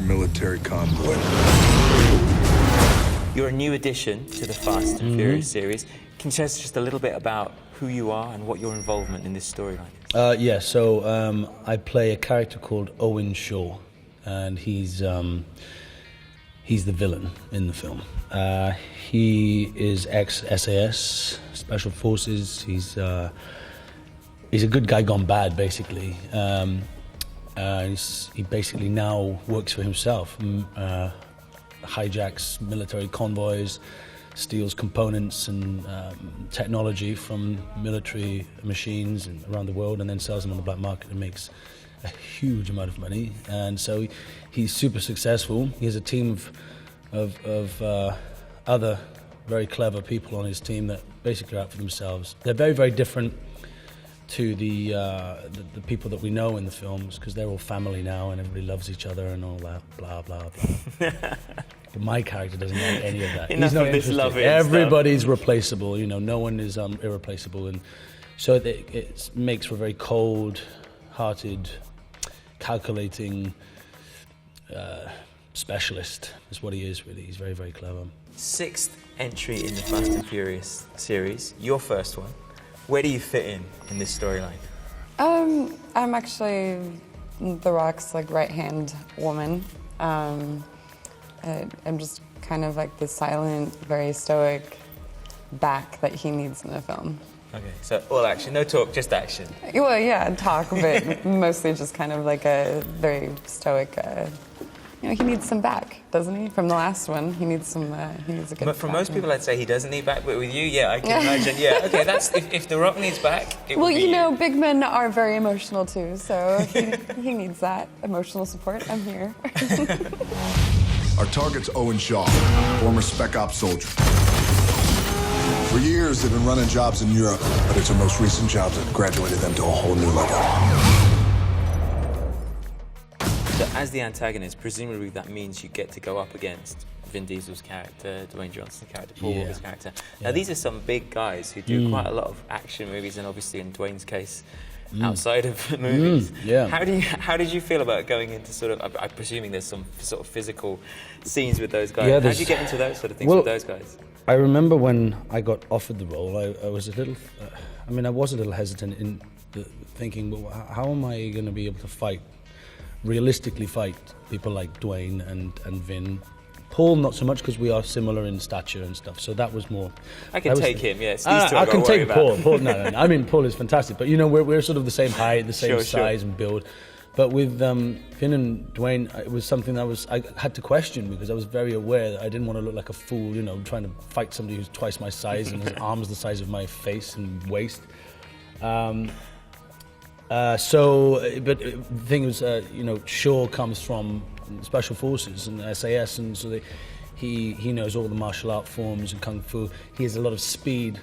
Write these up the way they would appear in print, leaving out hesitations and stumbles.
military convoy. You're a new addition to the Fast and Furious series. Can you tell us just a little bit about who you are and what your involvement in this storyline is? I play a character called Owen Shaw, and he's the villain in the film. He is ex-SAS, Special Forces. He's a good guy gone bad, basically. He basically now works for himself, hijacks military convoys, steals components and technology from military machines around the world, and then sells them on the black market and makes a huge amount of money. And so he's super successful. He has a team of other very clever people on his team that basically are out for themselves. They're very, very different to the people that we know in the films, because they're all family now and everybody loves each other and all that, blah, blah, blah. But my character doesn't have any of that. Enough He's not of this interested. Everybody's replaceable, you know, no one is irreplaceable. And so it makes for a very cold-hearted, calculating specialist is what he is, really. He's very, very clever. Sixth entry in the Fast and Furious series, your first one. Where do you fit in this storyline? I'm actually The Rock's right-hand woman. I'm just kind of like the silent, very stoic back that he needs in a film. Okay, so all action, no talk, just action. Well, yeah, talk, but mostly just kind of like a very stoic. He needs some back, doesn't he? From the last one, he needs a good. But for most people, I'd say he doesn't need back. But with you, yeah, I can imagine. Yeah, okay, that's if The Rock needs back. Well, big men are very emotional too, so he needs that emotional support. I'm here. Our target's Owen Shaw, former Spec Ops soldier. For years, they've been running jobs in Europe, but it's our most recent job that graduated them to a whole new level. So as the antagonist, presumably that means you get to go up against Vin Diesel's character, Dwayne Johnson's character, Paul Walker's character. Now these are some big guys who do quite a lot of action movies, and obviously in Dwayne's case, outside of movies. How did you feel about going into sort of, I'm presuming there's some sort of physical scenes with those guys. How did you get into those sort of things with those guys? I remember when I got offered the role, I was a little, I was a little hesitant in thinking, well, how am I going to be able to realistically fight people like Dwayne and Vin? Paul, not so much, because we are similar in stature and stuff, so that was more... I can take him, yes. I can take Paul. No. I mean, Paul is fantastic, but we're sort of the same height, the same size and build. But with Vin and Dwayne, it was something that I had to question, because I was very aware that I didn't want to look like a fool, trying to fight somebody who's twice my size and his arms the size of my face and waist. But the thing was, Shaw comes from Special Forces and SAS, and so he knows all the martial art forms and kung fu. He has a lot of speed,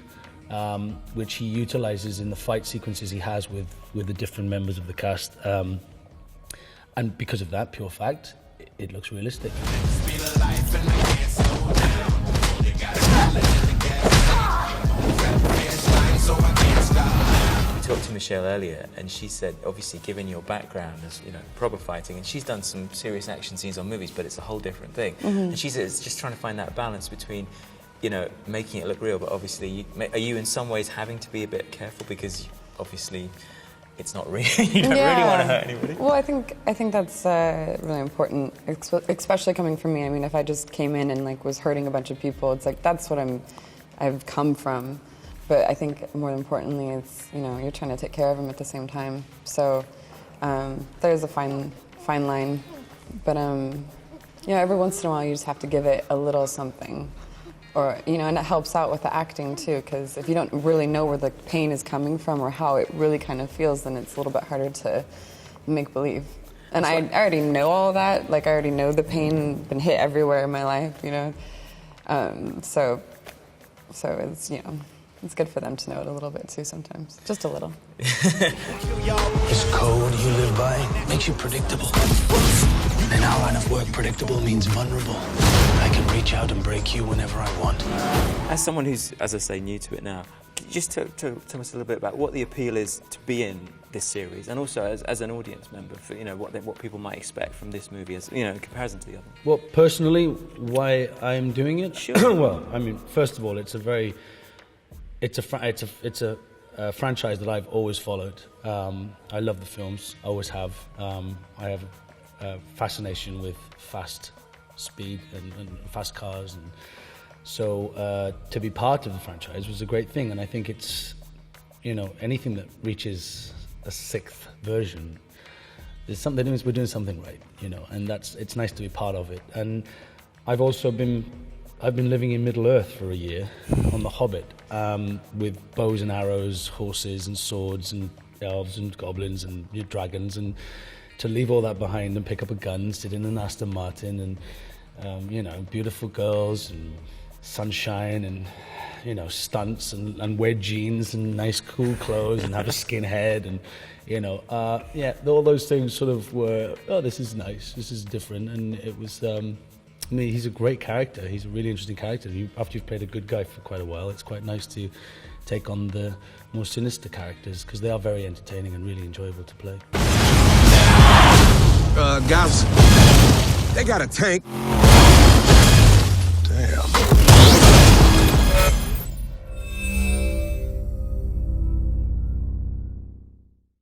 which he utilizes in the fight sequences he has with the different members of the cast. And because of that, pure fact, it looks realistic. We talked to Michelle earlier, and she said, obviously, given your background as proper fighting, and she's done some serious action scenes on movies, but it's a whole different thing. And she said it's just trying to find that balance between, making it look real, but obviously, are you in some ways having to be a bit careful, because obviously it's not real. You don't really want to hurt anybody. Well, I think that's really important, especially coming from me. I mean, if I just came in and was hurting a bunch of people, it's that's what I've come from. But I think more importantly, it's you're trying to take care of them at the same time. So there's a fine line. But every once in a while, you just have to give it a little something. Or, and it helps out with the acting too, because if you don't really know where the pain is coming from or how it really kind of feels, then it's a little bit harder to make believe. And I already know all of that. I already know the pain, been hit everywhere in my life, So it's, it's good for them to know it a little bit too sometimes, just a little. This code you live by makes you predictable. In our line of work, predictable means vulnerable. I can reach out and break you whenever I want. As someone who's, as I say, new to it now, could you just tell us a little bit about what the appeal is to be in this series, and also as an audience member, for what people might expect from this movie, as in comparison to the other? Well, personally, why I'm doing it? Sure. Well, I mean, first of all, it's a franchise that I've always followed. I love the films, always have. I have a fascination with fast speed and fast cars, and so to be part of the franchise was a great thing. And I think it's, anything that reaches a sixth version, we're doing something right, and it's nice to be part of it. And I've been living in Middle Earth for a year on The Hobbit, with bows and arrows, horses and swords and elves and goblins and dragons, and to leave all that behind and pick up a gun, sit in an Aston Martin, and beautiful girls and sunshine and stunts and wear jeans and nice cool clothes and have a skinhead and all those things sort of were, this is nice, this is different. And it was he's a great character. He's a really interesting character. After you've played a good guy for quite a while, it's quite nice to take on the more sinister characters, because they are very entertaining and really enjoyable to play. Guys, they got a tank.